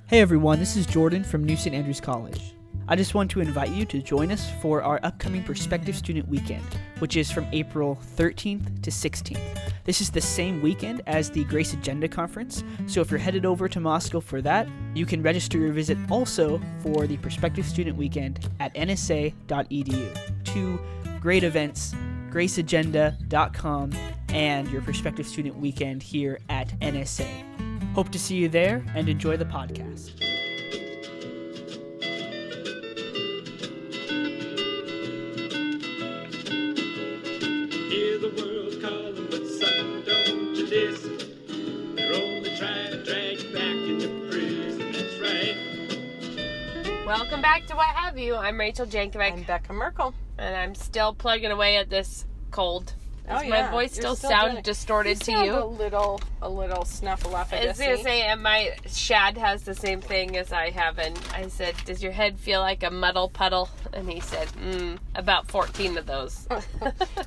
Hey everyone, this is Jordan from New St. Andrews College. I just want to invite you to join us for our upcoming Prospective Student Weekend, which is from April 13th to 16th. This is the same weekend as the Grace Agenda Conference, so if you're headed over to Moscow for that, you can register your visit also for the Prospective Student Weekend at nsa.edu. 2 great events, graceagenda.com, and your Prospective Student Weekend here at NSA. Hope to see you there and enjoy the podcast. Hear the world calling, but son, don't you listen. They're only trying to drag you back into prison, that's right. Welcome back to What Have You. I'm Rachel Jankovic. I'm Becca Merkel. And I'm still plugging away at this cold. Does yeah. my voice You're still doing sound it. distorted to you? A little snuffleupagus. I was going to say, and my Shad has the same thing as I have, and I said, does your head feel like a muddle puddle? And he said, about 14 of those.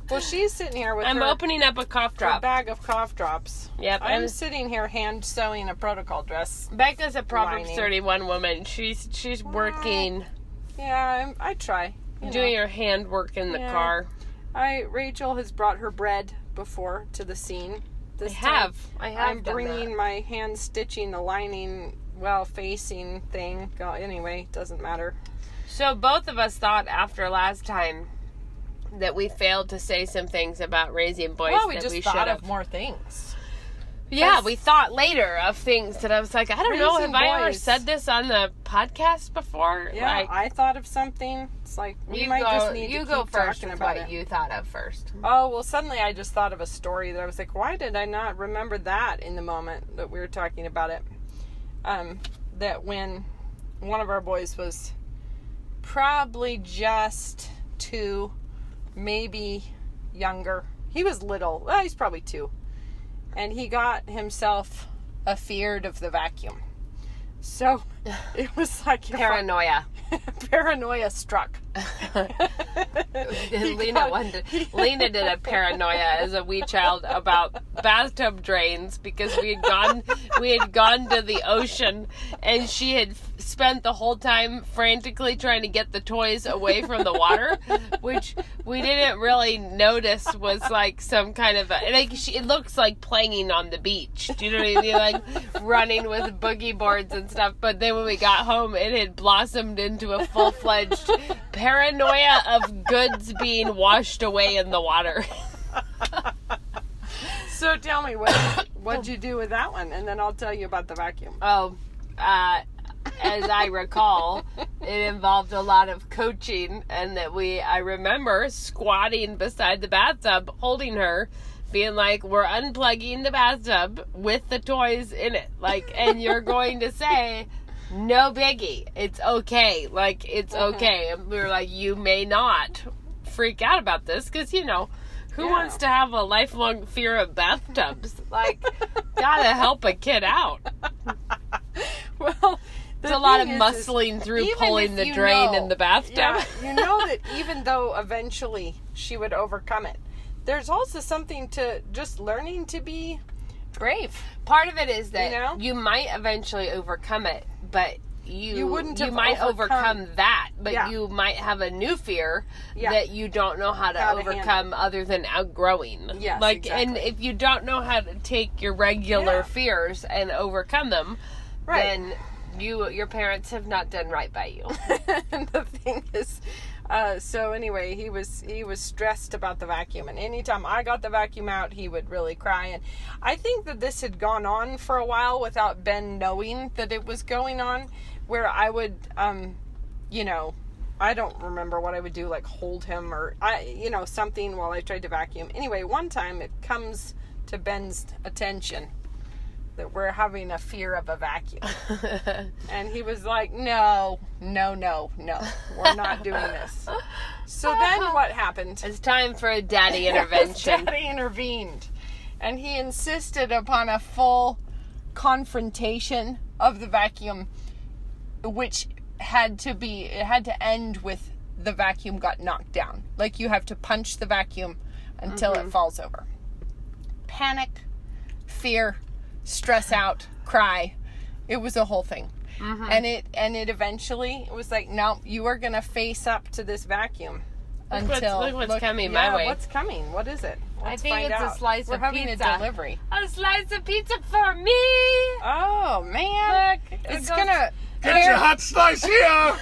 Well, she's sitting here with I'm her opening up a cough drop. bag of cough drops. Yep. I'm sitting here hand sewing a protocol dress. Becca's a Proverbs Whining. 31 woman. She's working, Yeah, I try. doing her handwork in the Yeah. car. Rachel has brought her bread before to the scene. I have I'm done bringing that. my hand stitching the lining, facing thing. Anyway, doesn't matter. So both of us thought after last time that we failed to say some things about raising boys Well, we that just we thought should of have. more things. Yeah, we thought later of things that I was like, I don't know, have Raising I ever boys. said this on the podcast before? Yeah, Like, I thought of something. It's like we you might go, just need you to go keep first talking with about what it. you thought of first. Oh, well, suddenly I just thought of a story that I was like, why did I not remember that in the moment that we were talking about it? That when one of our boys was probably just 2, maybe younger. He was little. Well, he's probably 2. And he got himself afeared of the vacuum. So it was like Paranoia. paranoia struck. Lena did a paranoia as a wee child about bathtub drains because we had gone to the ocean and she had spent the whole time frantically trying to get the toys away from the water, which we didn't really notice was like some kind of it looks like playing on the beach. Do you know what I mean? Like running with boogie boards and stuff. But then when we got home, it had blossomed into a full-fledged paranoia of goods being washed away in the water. So tell me, what'd you do with that one? And then I'll tell you about the vacuum. Oh, as I recall, it involved a lot of coaching, and that I remember squatting beside the bathtub, holding her, being like, we're unplugging the bathtub with the toys in it. Like, and you're going to say, no biggie. It's okay. Like, it's okay. And we were like, you may not freak out about this, because, who wants to have a lifelong fear of bathtubs? Like, gotta help a kid out. Well, It's a lot of muscling through pulling the drain in the bathtub. Yeah, you know that even though eventually she would overcome it, there's also something to just learning to be brave. Part of it is that You know? you might eventually overcome it, but you wouldn't you have might overcome that, but Yeah. you might have a new fear Yeah. that you don't know how to How to overcome other than outgrowing. Yes, like, and exactly. if you don't know how to take your regular Yeah. fears and overcome them, Right. then your parents have not done right by you. And the thing is, so anyway, he was stressed about the vacuum, and anytime I got the vacuum out, he would really cry. And I think that this had gone on for a while without Ben knowing that it was going on, where I would, I don't remember what I would do, like hold him or something while I tried to vacuum. Anyway, one time it comes to Ben's attention that we're having a fear of a vacuum. And he was like, no, we're not doing this. So then what happened? It's time for a daddy intervention. Daddy intervened. And he insisted upon a full confrontation of the vacuum, which had to end with the vacuum got knocked down. Like, you have to punch the vacuum until it falls over. Panic, fear, stress out, cry. It was a whole thing. and it eventually was like, no, you are gonna face up to this vacuum Look what's coming my way. What's coming? What is it? Let's I think find it's out. a slice We're of having pizza. a delivery. A slice of pizza for me. Oh man, Look, it's gonna. Get your hot slice here!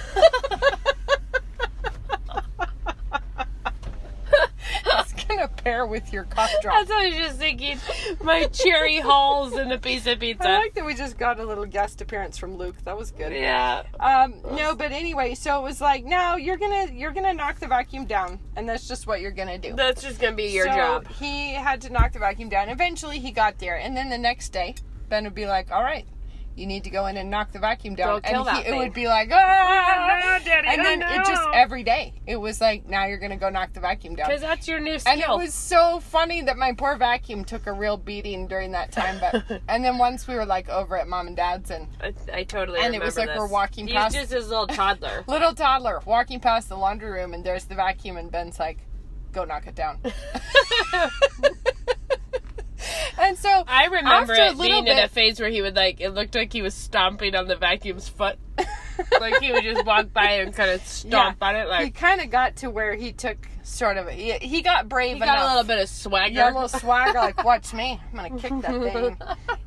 It's gonna pair with your cough drop. That's what I was just thinking. My cherry halls and a piece of pizza. I like that we just got a little guest appearance from Luke. That was good. Yeah. No, but anyway, so it was like, no, you're gonna knock the vacuum down, and that's just what you're gonna do. That's just gonna be your So job. he had to knock the vacuum down. Eventually, he got there, and then the next day, Ben would be like, "All right, you need to go in and knock the vacuum down." Go kill and that it would thing. be like, "Ah!" No, Daddy, and oh, then no. it just every day, it was like, "Now you're gonna go knock the vacuum down." Because that's your new skill. And it was so funny that my poor vacuum took a real beating during that time. But and then once we were like over at Mom and Dad's, and I totally and remember it was like this. we're walking He's past just his little toddler. little toddler walking past the laundry room, and there's the vacuum, and Ben's like, "Go knock it down." And so I remember after it being in a bit, phase where he would it looked like he was stomping on the vacuum's foot. Like he would just walk by and kind of stomp on it. he Like kind of got to where he took sort of he got brave he enough. got a little bit of swagger. Yeah, a little swagger, like, watch me, I'm gonna kick that thing.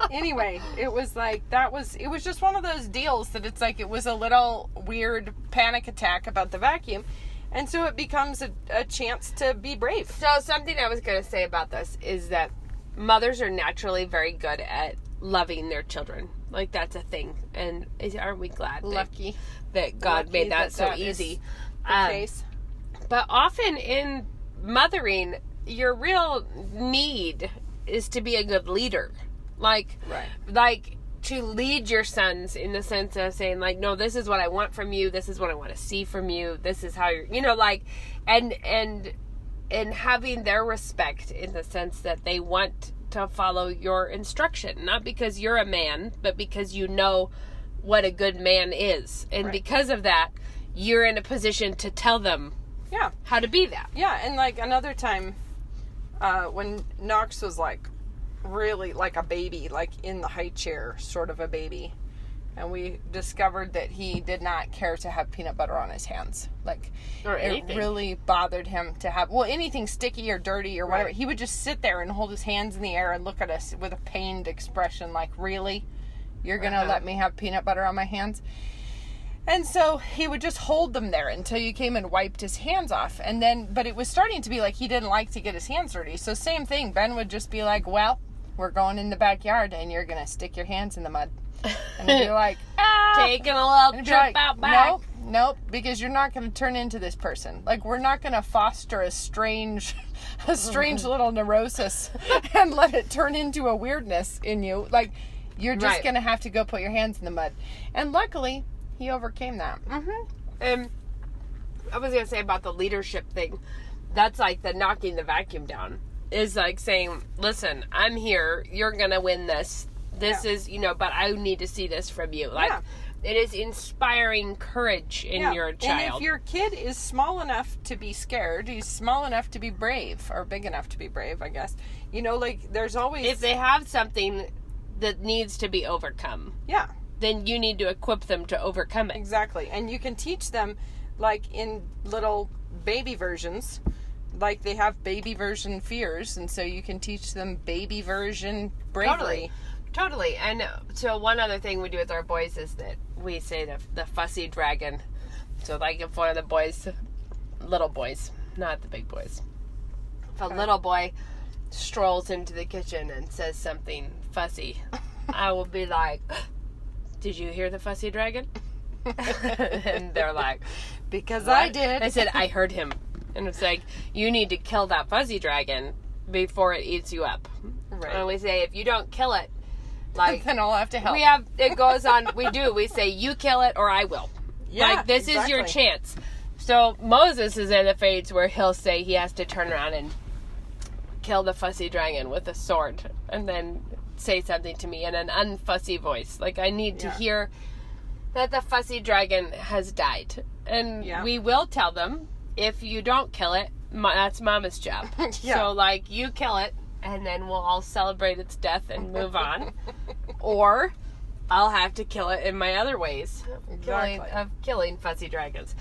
Anyway, it was like, it was just one of those deals that it's like, it was a little weird panic attack about the vacuum, and so it becomes a chance to be brave. So something I was going to say about this is that mothers are naturally very good at loving their children. Like that's a thing, and aren't we glad Lucky that God Lucky made that so that is easy? the case. But often in mothering, your real need is to be a good leader. Like to lead your sons in the sense of saying, like, no, this is what I want from you. This is what I want to see from you. This is how you're, and having their respect in the sense that they want to follow your instruction, not because you're a man, but because you know what a good man is. And because of that, you're in a position to tell them how to be that. Yeah, and like another time, when Knox was like really like a baby, like in the high chair, sort of a baby, and we discovered that he did not care to have peanut butter on his hands. Like, Or it anything. really bothered him to have, anything sticky or dirty or whatever. He would just sit there and hold his hands in the air and look at us with a pained expression, like, really? You're going to let me have peanut butter on my hands? And so he would just hold them there until you came and wiped his hands off. And then, but it was starting to be like he didn't like to get his hands dirty. So same thing, Ben would just be like, well, we're going in the backyard and you're going to stick your hands in the mud. And he'd be like, Taking a little and trip he'd be like, out back. Nope, because you're not going to turn into this person. Like, we're not going to foster a strange little neurosis and let it turn into a weirdness in you. Like, you're just going to have to go put your hands in the mud. And luckily, he overcame that. And I was going to say about the leadership thing, that's like the knocking the vacuum down. Is like saying, listen, I'm here, you're going to win this. This is, but I need to see this from you. Like, it is inspiring courage in your child. And if your kid is small enough to be scared, he's small enough to be brave, or big enough to be brave, I guess. Like, there's always... If they have something that needs to be overcome, then you need to equip them to overcome it. Exactly. And you can teach them, like, in little baby versions. Like, they have baby version fears, and so you can teach them baby version bravery. Totally. And so one other thing we do with our boys is that we say the fussy dragon. So like if one of the boys, little boys, not the big boys, if a little boy strolls into the kitchen and says something fussy, I will be like, did you hear the fussy dragon? And they're like, Because what? I did. I said, I heard him. And it's like, you need to kill that fuzzy dragon before it eats you up. Right. And we say, if you don't kill it, like, then I'll have to help. it goes on, we say, you kill it or I will. Yeah, like, this is your chance. So Moses is in a phase where he'll say he has to turn around and kill the fussy dragon with a sword and then say something to me in an unfussy voice. Like, I need to hear that the fussy dragon has died. And we will tell them, if you don't kill it, that's Mama's job. So, like, you kill it, and then we'll all celebrate its death and move on. Or, I'll have to kill it in my other ways Exactly. of killing fussy dragons.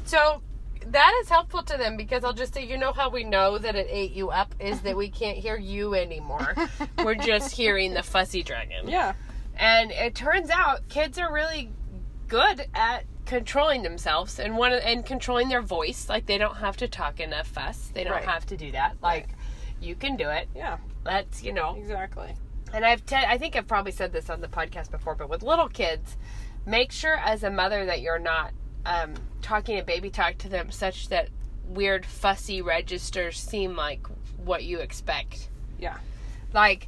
So that is helpful to them because I'll just say, you know how we know that it ate you up is that we can't hear you anymore. We're just hearing the fussy dragon. Yeah. And it turns out kids are really good at controlling themselves and controlling their voice. Like, they don't have to talk in a fuss. They don't Right. have to do that. Like, you can do it. Yeah. That's, Exactly. And I think I've probably said this on the podcast before, but with little kids, make sure as a mother that you're not talking a baby talk to them such that weird fussy registers seem like what you expect. Yeah. Like,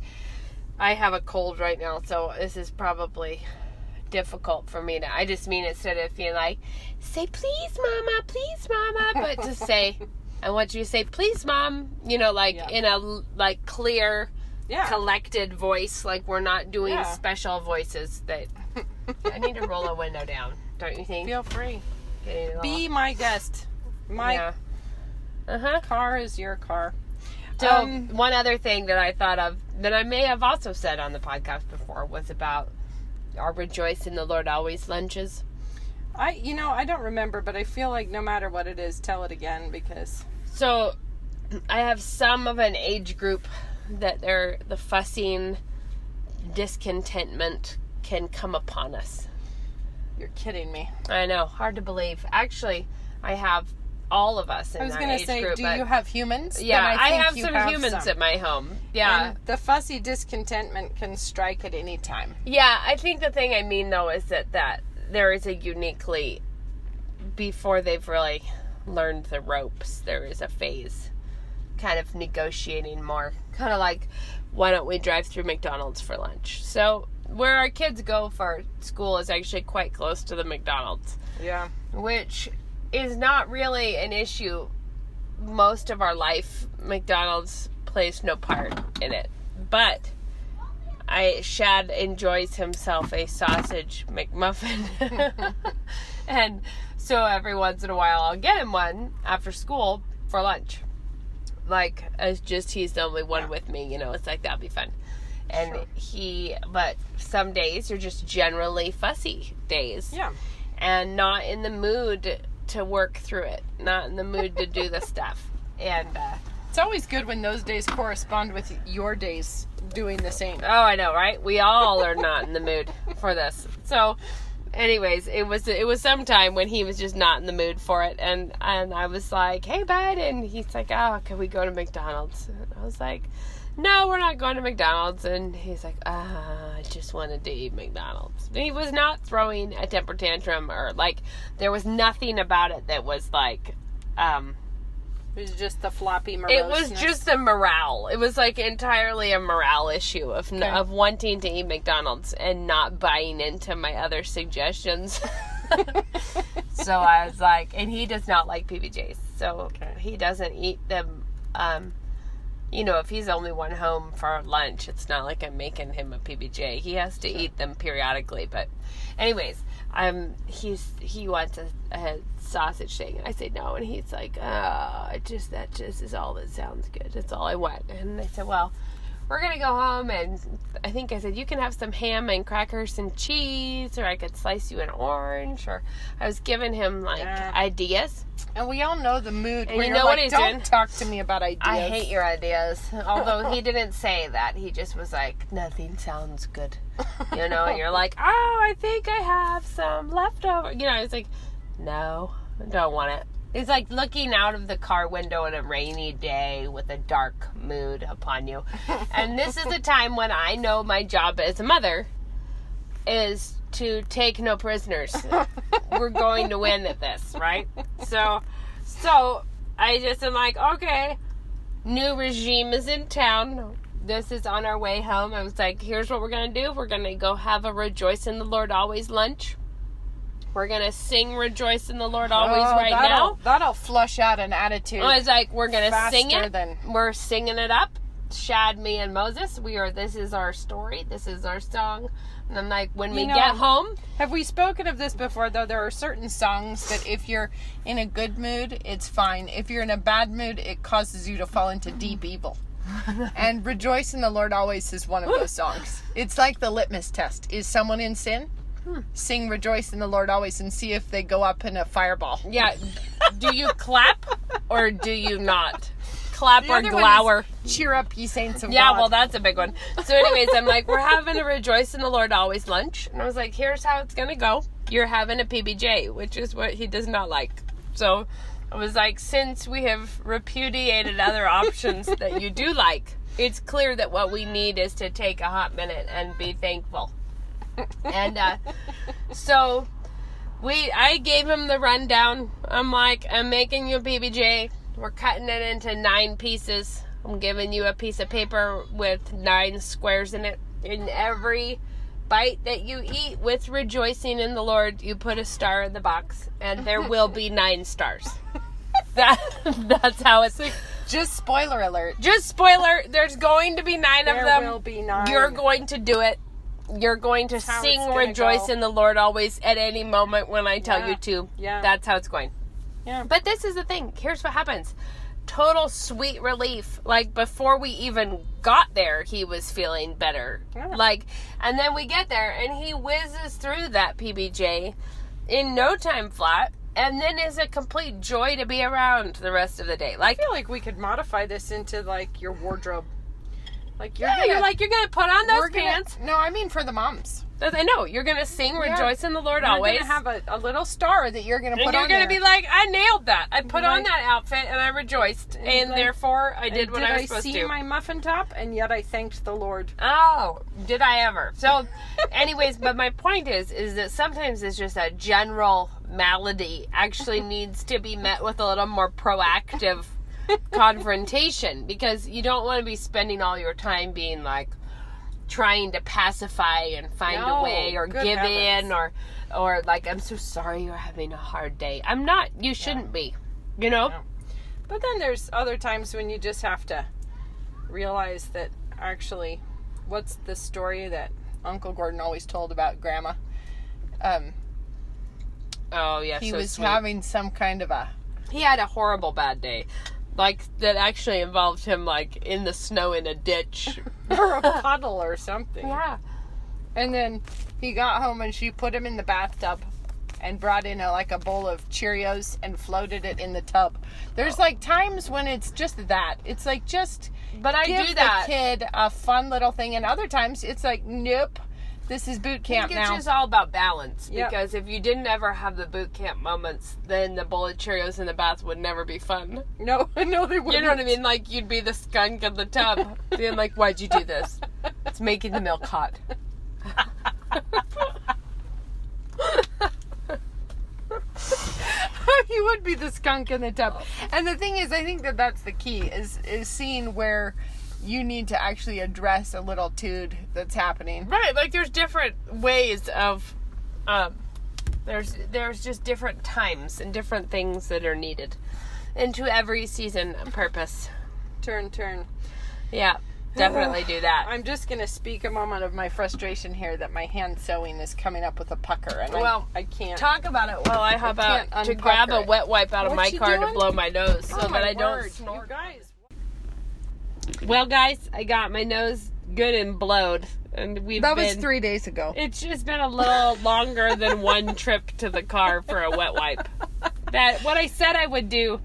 I have a cold right now, so this is probably difficult for me to, I just mean instead of being like, say please mama, but to say, I want you to say please mom, in a clear, Yeah. collected voice, like we're not doing Yeah. special voices that I need to roll a window down, don't you think? Feel free. Getting it all- Be my guest. My yeah. Uh-huh. car is your car. So one other thing that I thought of that I may have also said on the podcast before was about our Rejoice in the Lord Always lunches. I don't remember, but I feel like no matter what it is, tell it again because So I have some of an age group that the fussing discontentment can come upon us. you're kidding me. I know, hard to believe. Actually, I have all of us in I was that going to age say, group. do but you have humans? yeah, Then I think have you some humans at my home. Yeah. And the fussy discontentment can strike at any time. Yeah, I think the thing I mean, though, is that there is a uniquely, before they've really learned the ropes, there is a phase kind of negotiating more. Kind of like, why don't we drive through McDonald's for lunch? So where our kids go for school is actually quite close to the McDonald's, Yeah. which is not really an issue most of our life. McDonald's plays no part in it. But Shad enjoys himself a sausage McMuffin. And so every once in a while I'll get him one after school for lunch. Like, as just he's the only one with me, it's like, that'd be fun. And but some days are just generally fussy days. Yeah. And not in the mood to work through it. Not in the mood to do the stuff. And, It's always good when those days correspond with your days doing the same. oh, I know, right? We all are not in the mood for this. So, anyways, it was some time when he was just not in the mood for it, and I was like, hey bud, and he's like, oh, can we go to McDonald's? And I was like, no, we're not going to McDonald's. And he's like, I just wanted to eat McDonald's. And he was not throwing a temper tantrum, or like, there was nothing about it that was like, It was just the floppy moroseness. it was just a morale. It was like entirely a morale issue of wanting to eat McDonald's and not buying into my other suggestions. So I was like, and he does not like PBJs. So he doesn't eat them. If he's the only one home for lunch, it's not like I'm making him a PBJ. He has to eat them periodically. But anyways, he wants a sausage thing, and I say no, and he's like, that just is all that sounds good. That's all I want. And I said, well, we're gonna go home, and I think I said, you can have some ham and crackers and cheese, or I could slice you an orange, or I was giving him ideas. And we all know the mood. And where you you're know what like, he's don't doing? talk to me about ideas. I hate your ideas. Although he didn't say that. He just was like, nothing sounds good. And you're like, oh, I think I have some leftover. I was like, no, I don't want it. It's like looking out of the car window on a rainy day with a dark mood upon you. And this is the time when I know my job as a mother is to take no prisoners. We're going to win at this, right? So I just am like, okay, new regime is in town. This is on our way home. I was like, here's what we're going to do. We're going to go have a Rejoice in the Lord Always lunch. We're going to sing Rejoice in the Lord Always now. That'll flush out an attitude. I was like, we're going to sing it. Than... We're singing it up. Shad, me, and Moses. This is our story. This is our song. And I'm like, when we get home. Have we spoken of this before, though? There are certain songs that if you're in a good mood, it's fine. If you're in a bad mood, it causes you to fall into deep evil. And Rejoice in the Lord Always is one of those songs. It's like the litmus test. Is someone in sin? Sing Rejoice in the Lord Always and see if they go up in a fireball. Yeah. Do you clap or do you not? Clap The or other one glower? is Cheer up, ye saints of Yeah, God. well, that's a big one. So anyways, I'm like, we're having a Rejoice in the Lord Always lunch. And I was like, here's how it's going to go. You're having a PBJ, which is what he does not like. So I was like, since we have repudiated other options that you do like, it's clear that what we need is to take a hot minute and be thankful. And so I gave him the rundown. I'm like, I'm making you a PBJ. We're cutting it into 9 pieces. I'm giving you a piece of paper with 9 squares in it. In every bite that you eat with rejoicing in the Lord, you put a star in the box, and there will be 9 stars. That's how it's. Just spoiler alert. Just spoiler, there's going to be 9 of them. There will be 9. You're going to do it. You're going to how sing it's gonna Rejoice go. in the Lord Always at any moment when I tell you to. Yeah. That's how it's going. Yeah. But this is the thing. Here's what happens. Total sweet relief. Like, before we even got there, he was feeling better. Yeah. Like, and then we get there, and he whizzes through that PBJ in no time flat, and then is a complete joy to be around the rest of the day. Like, I feel like we could modify this into, like, your wardrobe. Like, you're you're gonna put on those pants. No, I mean for the moms. I know. You're gonna sing Rejoice in the Lord Always. You're going to have a little star that you're going to put And you're on going to there. be like, I nailed that. I put on Like- that outfit and I rejoiced. And like- therefore, I did what I was supposed see to. my muffin top? And yet I thanked the Lord. Oh, did I ever? So, anyways, but my point is that sometimes it's just a general malady actually needs to be met with a little more proactive confrontation, because you don't want to be spending all your time being like trying to pacify and find a No, way or good give heavens. in or like, I'm so sorry you're having a hard day. I'm not. You shouldn't be. You know? No. But then there's other times when you just have to realize that actually, what's the story that Uncle Gordon always told about Grandma? Oh, yeah. He so was sweet. having some kind of a... He had a horrible bad day. Like, that actually involved him, like, in the snow in a ditch. or a puddle or something. Yeah. And then he got home and she put him in the bathtub and brought in a bowl of Cheerios and floated it in the tub. There's like times when it's just that. It's like just But I give do that. the kid a fun little thing, and other times it's like, nope, this is boot I camp think it's now. just all about balance. Yep. Because if you didn't ever have the boot camp moments, then the bowl of Cheerios in the bath would never be fun. No, they wouldn't. You know what I mean? Like, you'd be the skunk in the tub. Being like, why'd you do this? It's making the milk hot. You would be the skunk in the tub. And the thing is, I think that that's the key, is seeing where you need to actually address a little tude that's happening. Right, like there's different ways of, there's just different times and different things that are needed. And to every season purpose. Turn. Yeah, definitely do that. I'm just going to speak a moment of my frustration here that my hand sewing is coming up with a pucker, and Well, I can't. Talk about it while I hop out can't to grab a unpucker it. wet wipe out of What my you car to doing? blow my nose so Oh, that my I don't word. snort. You guys. Well, guys, I got my nose good and blowed, and That was 3 days ago. It's just been a little longer than one trip to the car for a wet wipe. That what I said I would do.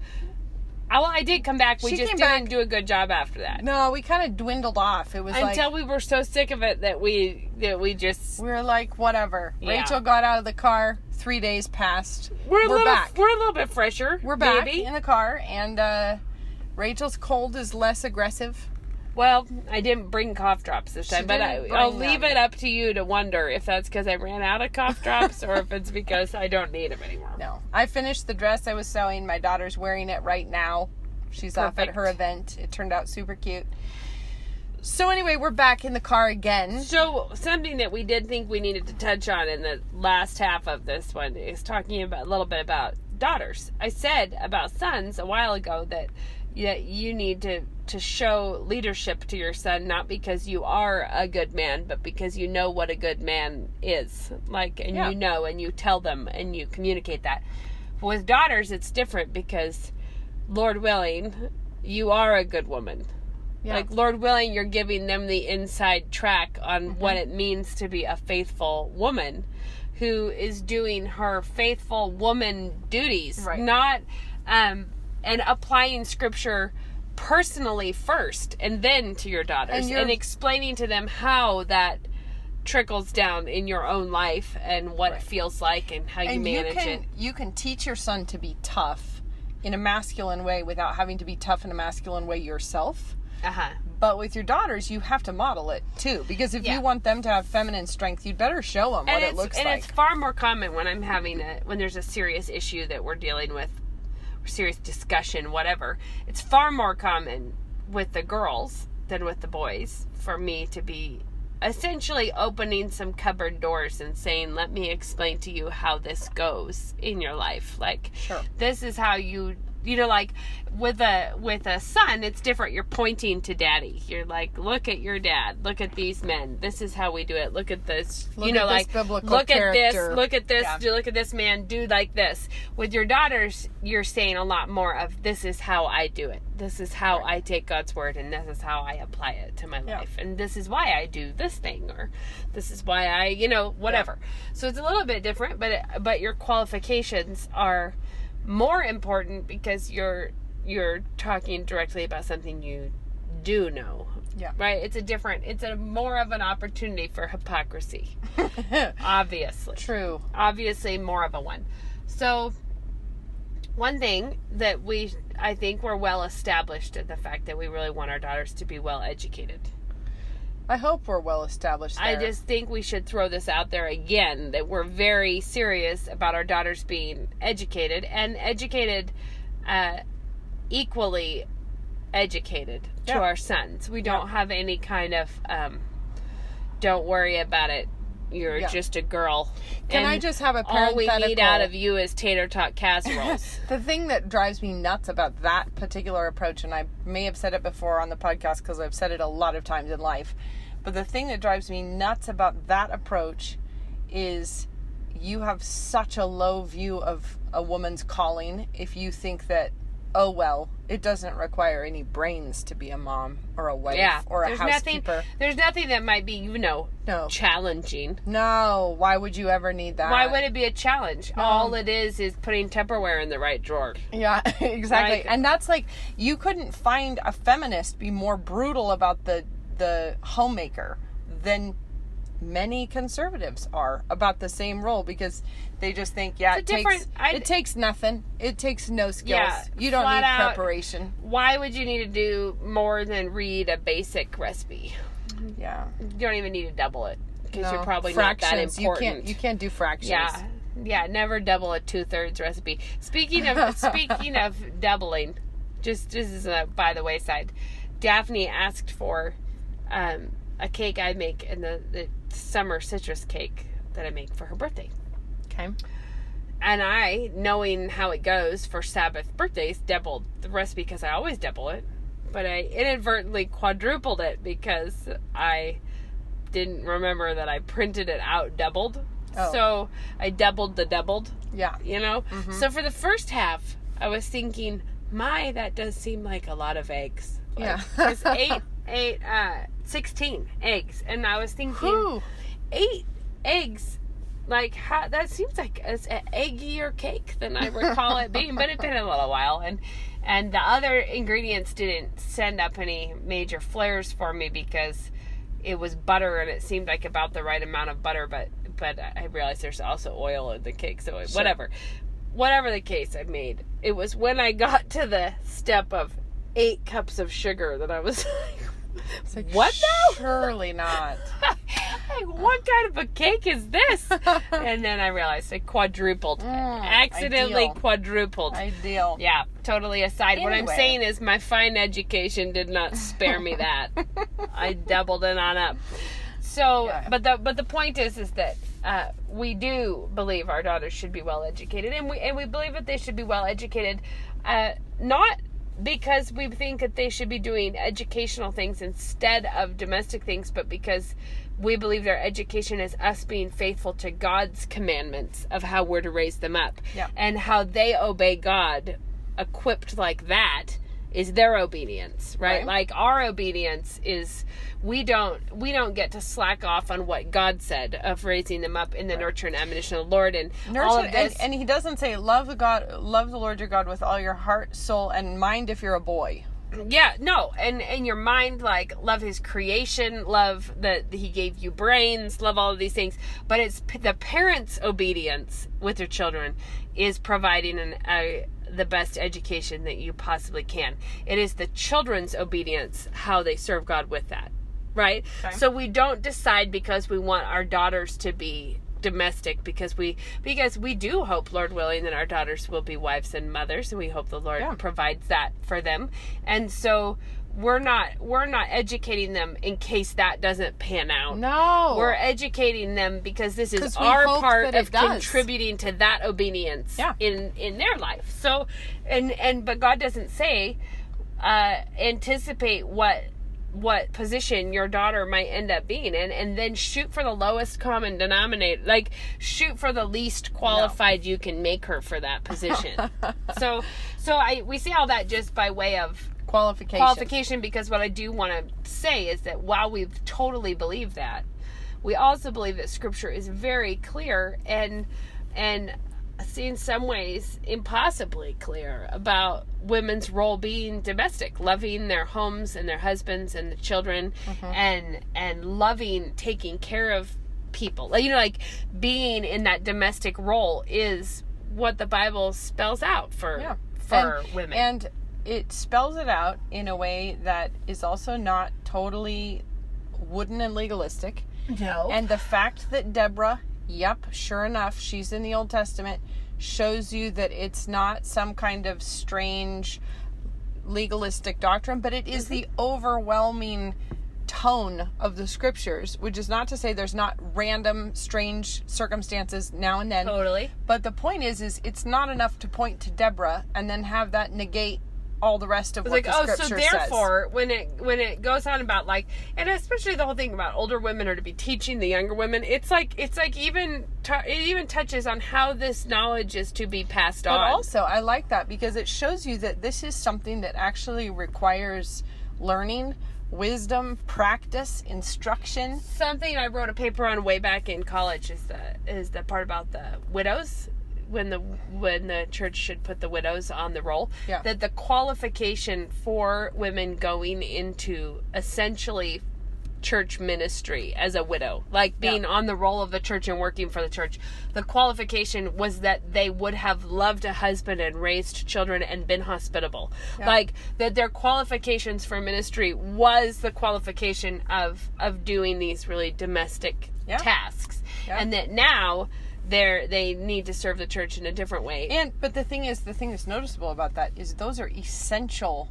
I did come back. We She just came didn't back. do a good job after that. No, we kind of dwindled off. It was Until like, we were so sick of it that we just we were like, whatever. Yeah. Rachel got out of the car. 3 days passed. we're back. We're a little bit fresher. We're back maybe. in the car, and Rachel's cold is less aggressive. Well, I didn't bring cough drops this She time, but didn't I'll bring leave them. it up to you to wonder if that's because I ran out of cough drops or if it's because I don't need them anymore. No. I finished the dress I was sewing. My daughter's wearing it right now. She's off at Perfect. her event. It turned out super cute. So anyway, we're back in the car again. So, something that we did think we needed to touch on in the last half of this one is talking about a little bit about daughters. I said about sons a while ago that you need to show leadership to your son, not because you are a good man, but because you know what a good man is. Like, and Yeah. you know, and you tell them, and you communicate that. With daughters, it's different because, Lord willing, you are a good woman. Yeah. Like, Lord willing, you're giving them the inside track on Mm-hmm. what it means to be a faithful woman who is doing her faithful woman duties, Right. not, and applying scripture personally first and then to your daughters, and explaining to them how that trickles down in your own life and what it feels like and how you manage it. You can teach your son to be tough in a masculine way without having to be tough in a masculine way yourself. Uh-huh. But with your daughters, you have to model it too, because if Yeah. you want them to have feminine strength, you'd better show them what it looks like. And it's far more common when I'm having when there's a serious issue that we're dealing with, or serious discussion, whatever. It's far more common with the girls than with the boys for me to be essentially opening some cupboard doors and saying, let me explain to you how this goes in your life. Like, Sure. this is how you know, like with a son, it's different. You're pointing to daddy. You're like, look at your dad. Look at these men. This is how we do it. Look at this. Look you know, at like, this biblical look character. at this. Look at this. Yeah. Look at this man. Do like this. With your daughters, you're saying a lot more of, this is how I do it. This is how I take God's word, and this is how I apply it to my life. And this is why I do this thing, or this is why I, whatever. So it's a little bit different, but your qualifications are more important because you're talking directly about something you do know. Yeah. Right? It's a more of an opportunity for hypocrisy. Obviously. True. Obviously more of a one. So one thing that I think we're well established in the fact that we really want our daughters to be well educated. I hope we're well established there. I just think we should throw this out there again, that we're very serious about our daughters being educated, and educated, equally educated to our sons. We don't have any kind of, don't worry about it, you're just a girl. Can and I just have a all we parenthetical? need out of you is tater tot casseroles. The thing that drives me nuts about that particular approach, and I may have said it before on the podcast because I've said it a lot of times in life, but the thing that drives me nuts about that approach is you have such a low view of a woman's calling if you think that, oh, well, it doesn't require any brains to be a mom or a wife or a housekeeper. There's nothing that might be, challenging. No, why would you ever need that? Why would it be a challenge? No. All it is putting Tupperware in the right drawer. Yeah, exactly. Right? And that's like, you couldn't find a feminist be more brutal about the homemaker than many conservatives are about the same role, because they just think, it takes nothing. It takes no skills. Yeah, you don't flat need out. preparation. Why would you need to do more than read a basic recipe? Yeah. You don't even need to double it, because No. you're probably Fractions. not that important. You can't do fractions. Yeah, never double a 2/3 recipe. Speaking of doubling, just as a by the wayside, Daphne asked for a cake I make in the summer citrus cake that I make for her birthday. Okay. And I, knowing how it goes for Sabbath birthdays, doubled the recipe because I always double it. But I inadvertently quadrupled it because I didn't remember that I printed it out doubled. Oh. So I doubled the doubled. Yeah. Mm-hmm. So for the first half, I was thinking, that does seem like a lot of eggs. Yeah. It's 16 eggs. And I was thinking, Whew. 8 eggs, like, that seems like an eggier cake than I recall it being, but it's been a little while. And the other ingredients didn't send up any major flares for me because it was butter and it seemed like about the right amount of butter, but I realized there's also oil in the cake, so Sure. Whatever the case I made, it was when I got to the step of 8 cups of sugar that I was like, what now? Surely not. Like, what kind of a cake is this? And then I realized I quadrupled. Accidentally ideal. Quadrupled. Ideal. Yeah, totally aside. What I'm Anyway. saying is my fine education did not spare me that. I doubled it on up. So, Yeah. but the point is that we do believe our daughters should be well educated, and we believe that they should be well educated, not because we think that they should be doing educational things instead of domestic things, but because we believe their education is us being faithful to God's commandments of how we're to raise them up. Yeah. And how they obey God, equipped like that, is their obedience, right? Right. Like our obedience is we don't get to slack off on what God said of raising them up in the nurture and admonition of the Lord and all of this. And he doesn't say love the Lord your God with all your heart, soul, and mind if you're a boy. Yeah, no, and your mind, like, love his creation, love that he gave you brains, love all of these things, but it's the parents' obedience with their children is providing the best education that you possibly can. It is the children's obedience, how they serve God with that, right? Okay. So we don't decide because we want our daughters to be domestic because we do hope, Lord willing, that our daughters will be wives and mothers, and we hope the Lord provides that for them. And so we're not educating them in case that doesn't pan out. No. We're educating them because this is 'Cause we our hope part that it of does. contributing to that obedience Yeah. in their life. So but God doesn't say anticipate what position your daughter might end up being in, and then shoot for the lowest common denominator. Like, shoot for the least qualified you can make her for that position. so we see all that just by way of qualification, because what I do want to say is that while we totally believe that, we also believe that Scripture is very clear and in some ways impossibly clear about women's role being domestic, loving their homes and their husbands and the children, and loving, taking care of people. Like being in that domestic role is what the Bible spells out for women. And it spells it out in a way that is also not totally wooden and legalistic. No. And the fact that Deborah, sure enough, she's in the Old Testament, shows you that it's not some kind of strange legalistic doctrine, but it is the overwhelming tone of the Scriptures, which is not to say there's not random strange circumstances now and then. Totally. But the point is it's not enough to point to Deborah and then have that negate all the rest of what the Scripture so says. therefore, when it goes on about, like, and especially the whole thing about older women are to be teaching the younger women, it even touches on how this knowledge is to be passed on. But also, I like that because it shows you that this is something that actually requires learning, wisdom, practice, instruction. Something I wrote a paper on way back in college is the part about the widows. When the church should put the widows on the roll, that the qualification for women going into essentially church ministry as a widow, like being on the roll of the church and working for the church, the qualification was that they would have loved a husband and raised children and been hospitable. Like that their qualifications for ministry was the qualification of doing these really domestic tasks. And that now they need to serve the church in a different way. But the thing that's noticeable about that is those are essential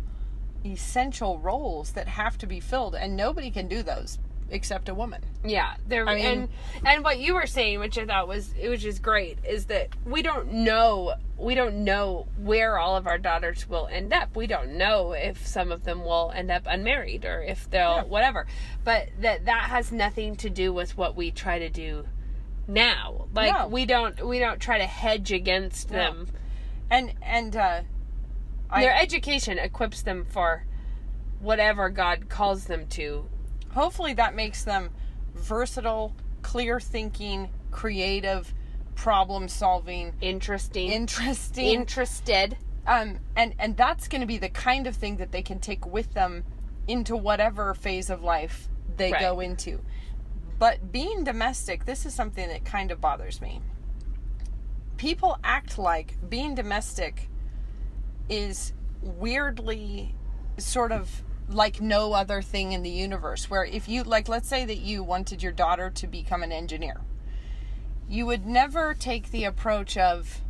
roles that have to be filled, and nobody can do those except a woman. Yeah, and what you were saying, which I thought which is great, is that we don't know where all of our daughters will end up. We don't know if some of them will end up unmarried or if they'll whatever. But that has nothing to do with what we try to do now. Like we don't try to hedge against them. And their education equips them for whatever God calls them to. Hopefully that makes them versatile, clear thinking, creative, problem solving, interested. And that's going to be the kind of thing that they can take with them into whatever phase of life they go into. But being domestic, this is something that kind of bothers me. People act like being domestic is weirdly sort of like no other thing in the universe, where if you, like, let's say that you wanted your daughter to become an engineer, you would never take the approach of,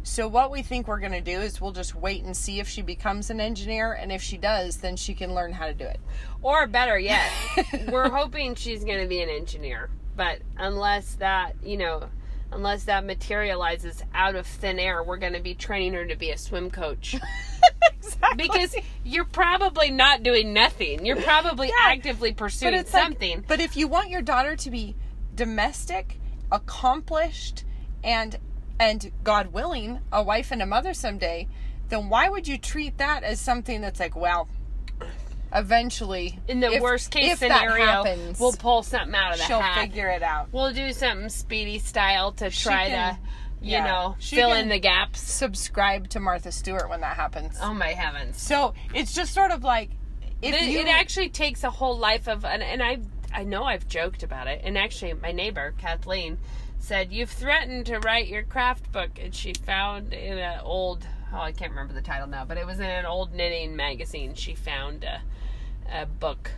so what we think we're going to do is we'll just wait and see if she becomes an engineer, and if she does, then she can learn how to do it. Or better yet, we're hoping she's going to be an engineer, but unless that materializes out of thin air, we're going to be training her to be a swim coach. Exactly. Because you're probably not doing nothing. You're probably actively pursuing something. But if you want your daughter to be domestic, accomplished, and God willing, a wife and a mother someday, then why would you treat that as something that's like, well, eventually, In the worst case if that scenario, happens, we'll pull something out of the she'll hat. figure it out. We'll do something Speedy style to try can- to, she fill can in the gaps. Subscribe to Martha Stewart when that happens. Oh my heavens. So it's just sort of like, It actually takes a whole life of, and I know I've joked about it, and actually my neighbor, Kathleen, said, you've threatened to write your craft book, and she found in an old, I can't remember the title now, but it was in an old knitting magazine, she found a book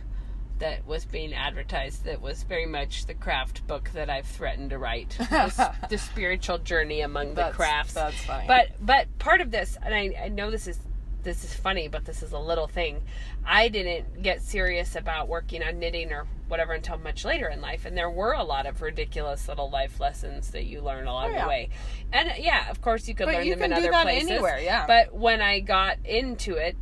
that was being advertised that was very much the craft book that I've threatened to write. The spiritual journey among the crafts. That's funny. But part of this, and I know this is funny, but this is a little thing. I didn't get serious about working on knitting or whatever until much later in life, and there were a lot of ridiculous little life lessons that you learn along the way. And yeah, of course you could learn them in other places. Anywhere, yeah. But when I got into it,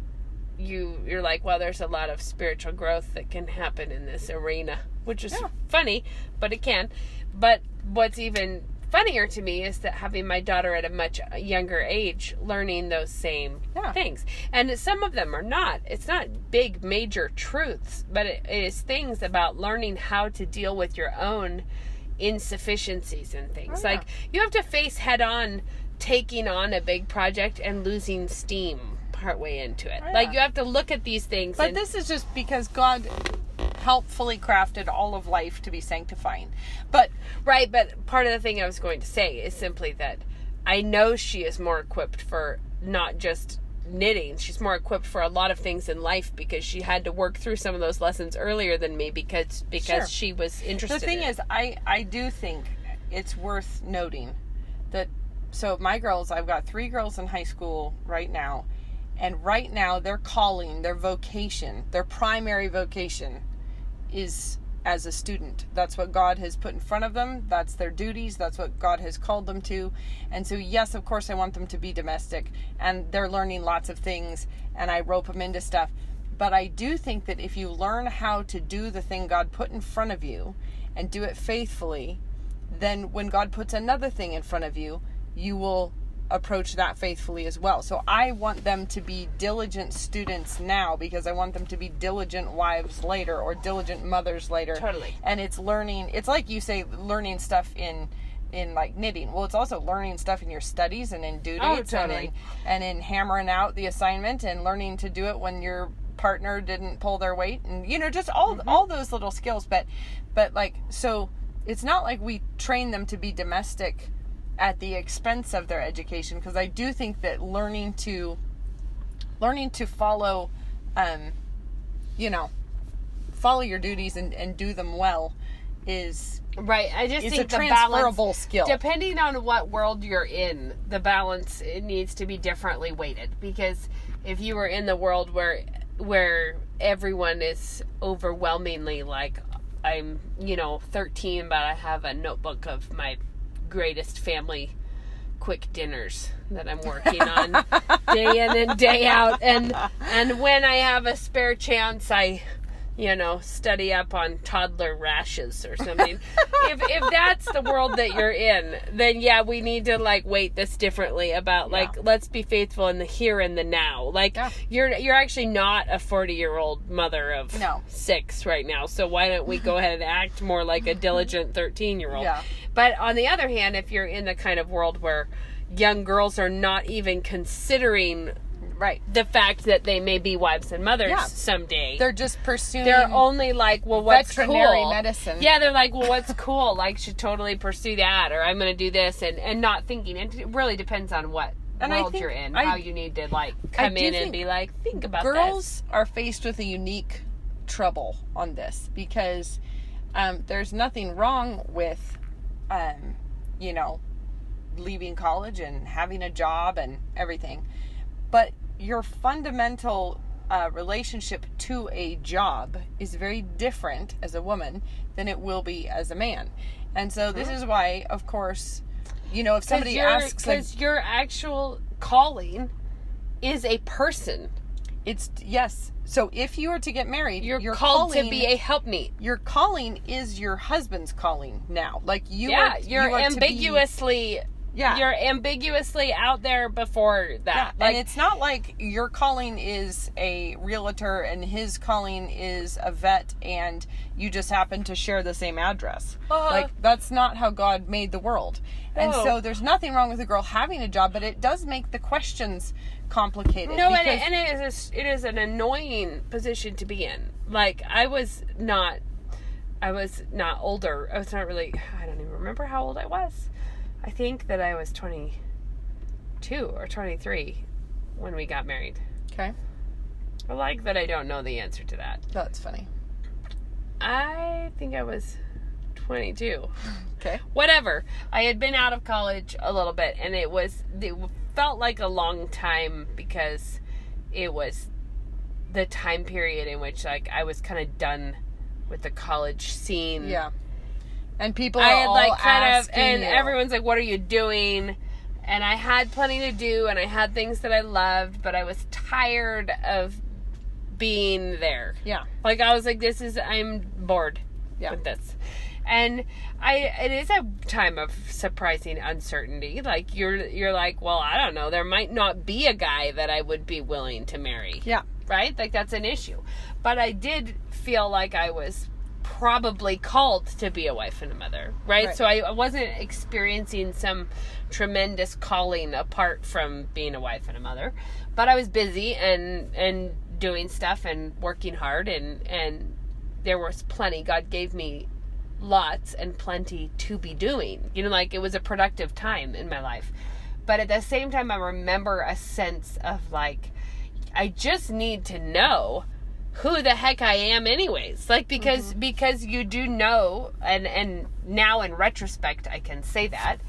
you're like, well, there's a lot of spiritual growth that can happen in this arena, which is funny, but it can. But what's even funnier to me is that having my daughter at a much younger age learning those same things. And some of them are not. It's not big major truths, but it is things about learning how to deal with your own insufficiencies and things. Like you have to face head on taking on a big project and losing steam partway into it. Like you have to look at these things. But this is just because God helpfully crafted all of life to be sanctifying. But part of the thing I was going to say is simply that I know she is more equipped for not just knitting. She's more equipped for a lot of things in life because she had to work through some of those lessons earlier than me because she was interested. The thing is, I do think it's worth noting that, so my girls, I've got 3 girls in high school right now, and right now their calling, their vocation, their primary vocation is as a student. That's what God has put in front of them. That's their duties. That's what God has called them to. And so, yes, of course, I want them to be domestic, and they're learning lots of things, and I rope them into stuff. But I do think that if you learn how to do the thing God put in front of you and do it faithfully, then when God puts another thing in front of you, you will approach that faithfully as well. So I want them to be diligent students now because I want them to be diligent wives later or diligent mothers later. Totally. And it's learning, it's like you say, learning stuff in like knitting. Well, it's also learning stuff in your studies and in duties and in hammering out the assignment and learning to do it when your partner didn't pull their weight and just all those little skills. But like, so it's not like we train them to be domestic at the expense of their education, because I do think that learning to follow follow your duties and do them well is right. I just think a transferable skill. Depending on what world you're in, the balance, it needs to be differently weighted, because if you were in the world where everyone is overwhelmingly like, I'm 13, but I have a notebook of my greatest family quick dinners that I'm working on day in and day out, and when I have a spare chance I study up on toddler rashes or something. if that's the world that you're in, then yeah, we need to weight this differently about let's be faithful in the here and the now. You're actually not a 40-year-old mother of 6 right now, so why don't we go ahead and act more like a diligent 13-year-old? Yeah. But on the other hand, if you're in the kind of world where young girls are not even considering the fact that they may be wives and mothers someday. They're just pursuing. They're only like, well, what's veterinary cool? medicine. Yeah, they're like, well, what's cool? Should totally pursue that, or I'm going to do this, and not thinking. It really depends on what world you're in, how you need to come in and be like, think about this. Girls are faced with a unique trouble on this because there's nothing wrong with, leaving college and having a job and everything, but your fundamental relationship to a job is very different as a woman than it will be as a man. And so this is why, of course, if somebody asks... Because your actual calling is a person. Yes. So if you were to get married, you're called to be a helpmeet. Your calling is your husband's calling now. You're ambiguously Yeah. You're ambiguously out there before that. and it's not like your calling is a realtor and his calling is a vet and you just happen to share the same address. Like, that's not how God made the world. And No. so there's nothing wrong with a girl having a job, but it does make the questions complicated. No, because- and it is an annoying position to be in. Like, I was not older. I was not really, I don't even remember how old I was. I think that I was 22 or 23 when we got married. Okay. I like that I don't know the answer to that. That's funny. I think I was 22. Okay. Whatever. I had been out of college a little bit, and it felt like a long time because it was the time period in which, like, I was kind of done with the college scene. Yeah. And people are I had, all like, kind of, asking and you. everyone's like, what are you doing? And I had plenty to do, and I had things that I loved, but I was tired of being there. Yeah. Like, I was like, I'm bored Yeah. with this. And it is a time of surprising uncertainty. Like, you're like, well, I don't know, there might not be a guy that I would be willing to marry. Yeah. Right? Like, that's an issue. But I did feel like I was probably called to be a wife and a mother. Right? So I wasn't experiencing some tremendous calling apart from being a wife and a mother. But I was busy and doing stuff and working hard, and there was plenty. God gave me lots and plenty to be doing. You know, like, it was a productive time in my life. But at the same time, I remember a sense of, like, I just need to know who the heck I am anyways. Like, because you do know, and now in retrospect I can say that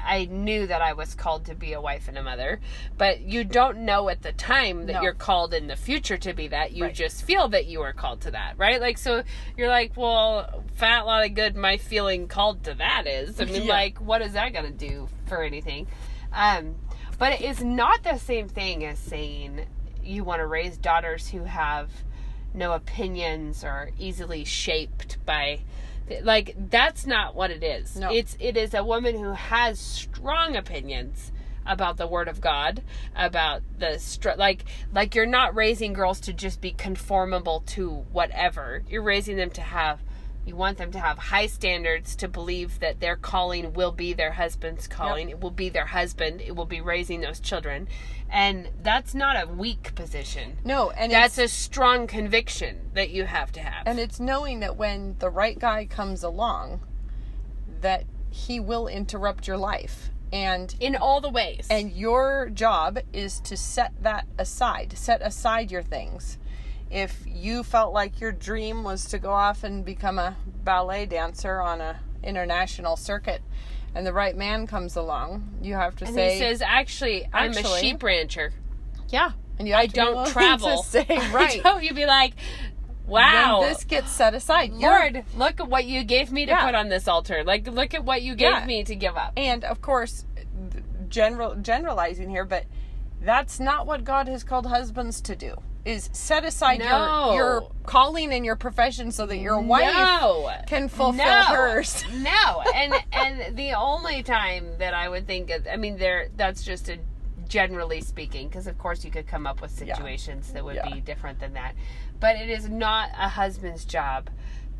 I knew that I was called to be a wife and a mother, but you don't know at the time that you're called in the future to be that. You just feel that you are called to that, right? Like, so you're like, well, fat lot of good my feeling called to that is. I mean, like, what is that going to do for anything? But it is not the same thing as saying you want to raise daughters who have no opinions or easily shaped by, like, that's not what it is. No. It is a woman who has strong opinions about the Word of God, about like you're not raising girls to just be conformable to whatever. You're raising them to you want them to have high standards, to believe that their calling will be their husband's calling. It will be their husband. It will be raising those children. And that's not a weak position. No, and that's a strong conviction that you have to have. And it's knowing that when the right guy comes along, that he will interrupt your life. And in all the ways. And your job is to set that aside. Set aside your things. If you felt like your dream was to go off and become a ballet dancer on a international circuit, and the right man comes along, you have to say... And he says, actually, I'm a sheep rancher. Yeah. And you I have to be don't willing travel. to say, right. So you'd be like, wow. When this gets set aside. Lord, look at what you gave me to put on this altar. Like, look at what you gave me to give up. And, of course, generalizing here, but that's not what God has called husbands to do. Is set aside your calling and your profession so that your wife can fulfill hers. No. And the only time that I would think of, I mean, that's just a generally speaking, because of course you could come up with situations that would be different than that. But it is not a husband's job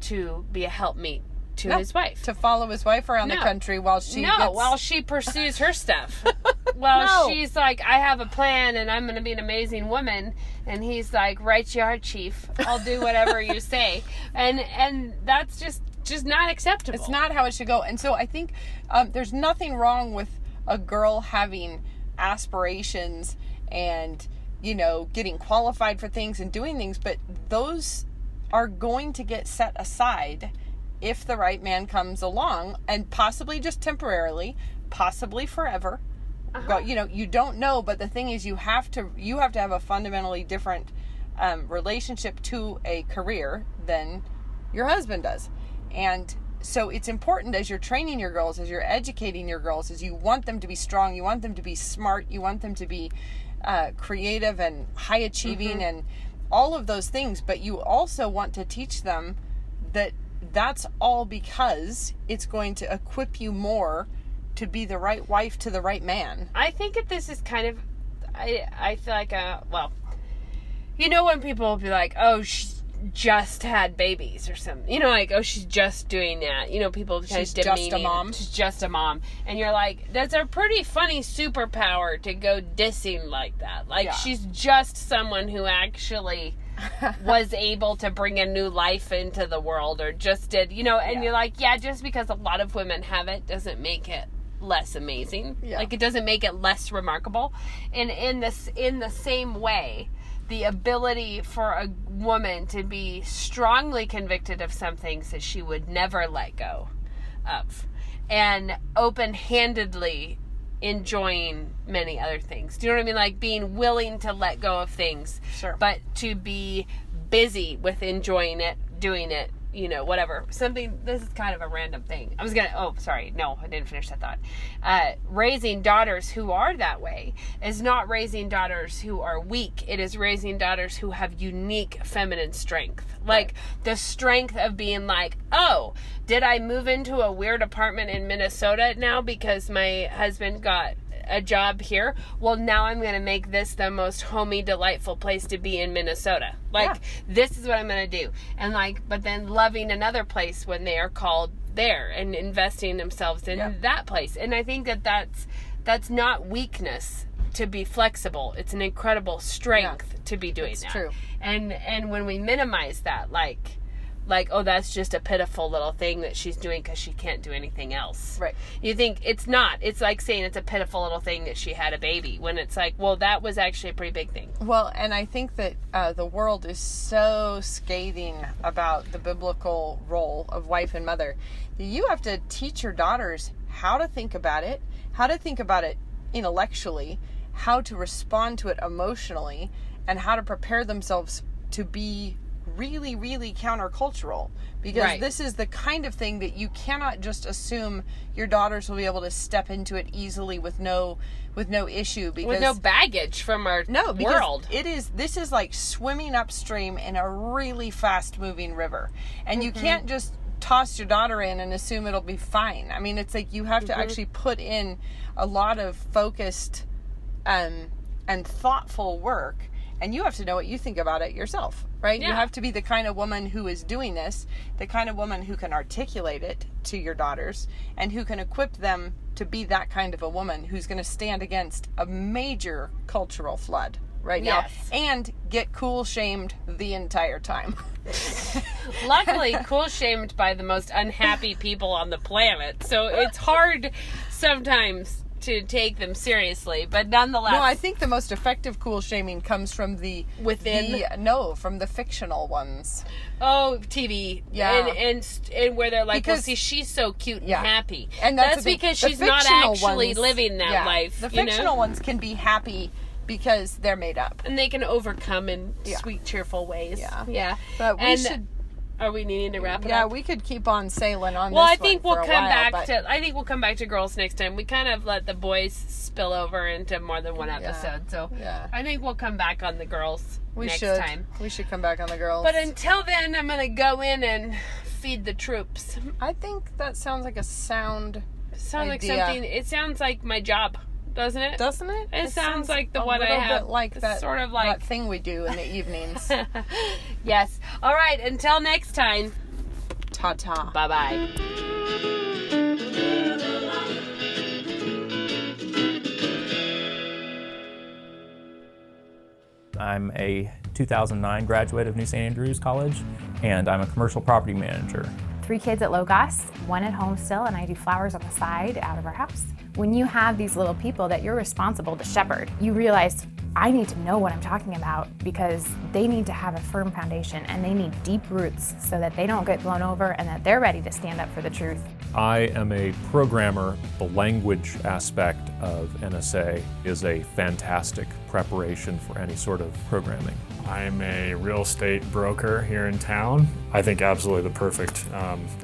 to be a helpmeet to his wife. To follow his wife around the country while she while she pursues her stuff. Well, she's like, I have a plan and I'm going to be an amazing woman. And he's like, right you are, chief. I'll do whatever you say. And that's just not acceptable. It's not how it should go. And so I think there's nothing wrong with a girl having aspirations and, you know, getting qualified for things and doing things. But those are going to get set aside if the right man comes along, and possibly just temporarily, possibly forever. But, you know, you don't know. But the thing is, you have to have a fundamentally different relationship to a career than your husband does. And so it's important, as you're training your girls, as you're educating your girls, as you want them to be strong, you want them to be smart, you want them to be creative and high achieving and all of those things. But you also want to teach them that that's all because it's going to equip you more to be the right wife to the right man. I think that this is kind of, I feel like, well, you know, when people will be like, oh, she's just had babies or something, you know, like, oh, she's just doing that, you know, people kind She's of just a mom. She's just a mom, and you're like, that's a pretty funny superpower to go dissing like that. Like, Yeah. she's just someone who actually was able to bring a new life into the world, or just did, you know, and Yeah. you're like, yeah, just because a lot of women have it doesn't make it less amazing. Yeah. Like, it doesn't make it less remarkable. And in the same way, the ability for a woman to be strongly convicted of some things that she would never let go of, and open-handedly enjoying many other things. Do you know what I mean? Like, being willing to let go of things, Sure. but to be busy with enjoying it, doing it, you know, whatever. This is kind of a random thing. I didn't finish that thought. Raising daughters who are that way is not raising daughters who are weak. It is raising daughters who have unique feminine strength. Like, the strength of being like, oh, did I move into a weird apartment in Minnesota now because my husband got a job here? Well, now I'm going to make this the most homey, delightful place to be in Minnesota. Like, this is what I'm going to do. And like, but then loving another place when they are called there, and investing themselves in that place. And I think that that's not weakness to be flexible. It's an incredible strength to be doing that. True. And when we minimize that, like, oh, that's just a pitiful little thing that she's doing because she can't do anything else. Right. You think it's not. It's like saying it's a pitiful little thing that she had a baby, when it's like, well, that was actually a pretty big thing. Well, and I think that the world is so scathing about the biblical role of wife and mother. You have to teach your daughters how to think about it intellectually, how to respond to it emotionally, and how to prepare themselves to be really, really countercultural, because this is the kind of thing that you cannot just assume your daughters will be able to step into it easily with no issue, because with no baggage from our world. This is like swimming upstream in a really fast moving river, and you can't just toss your daughter in and assume it'll be fine. I mean, it's like you have to actually put in a lot of focused and thoughtful work, and you have to know what you think about it yourself, right? You have to be the kind of woman who is doing this, the kind of woman who can articulate it to your daughters, and who can equip them to be that kind of a woman who's going to stand against a major cultural flood right now, and get cool shamed the entire time. Luckily, cool shamed by the most unhappy people on the planet, so it's hard sometimes to take them seriously, but nonetheless. No, I think the most effective cool shaming comes from from the fictional ones. Oh, TV. Yeah. And where they're like, because, well, see, she's so cute and happy. And that's because she's not actually living that life. The fictional ones can be happy because they're made up. And they can overcome in sweet, cheerful ways. Yeah. But we should... Are we needing to wrap it up? Yeah, we could keep on sailing on well, this I think one we'll for a come while, back to. I think we'll come back to girls next time. We kind of let the boys spill over into more than one episode, so I think we'll come back on the girls next time. We should come back on the girls. But until then, I'm gonna go in and feed the troops. I think that sounds like a sound. Like something. It sounds like my job. Doesn't it? Doesn't it? It sounds like the one I have. A little bit like that, sort of like that thing we do in the evenings. Yes. All right. Until next time. Ta-ta. Bye-bye. I'm a 2009 graduate of New St. Andrews College, and I'm a commercial property manager. 3 kids at Logos, 1 at home still, and I do flowers on the side out of our house. When you have these little people that you're responsible to shepherd, you realize I need to know what I'm talking about, because they need to have a firm foundation and they need deep roots so that they don't get blown over and that they're ready to stand up for the truth. I am a programmer. The language aspect of NSA is a fantastic preparation for any sort of programming. I'm a real estate broker here in town. I think absolutely the perfect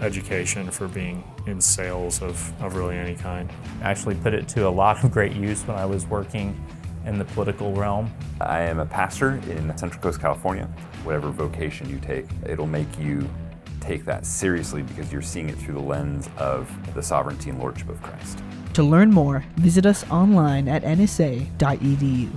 education for being in sales of really any kind. I actually put it to a lot of great use when I was working in the political realm. I am a pastor in Central Coast, California. Whatever vocation you take, it'll make you take that seriously because you're seeing it through the lens of the sovereignty and lordship of Christ. To learn more, visit us online at nsa.edu.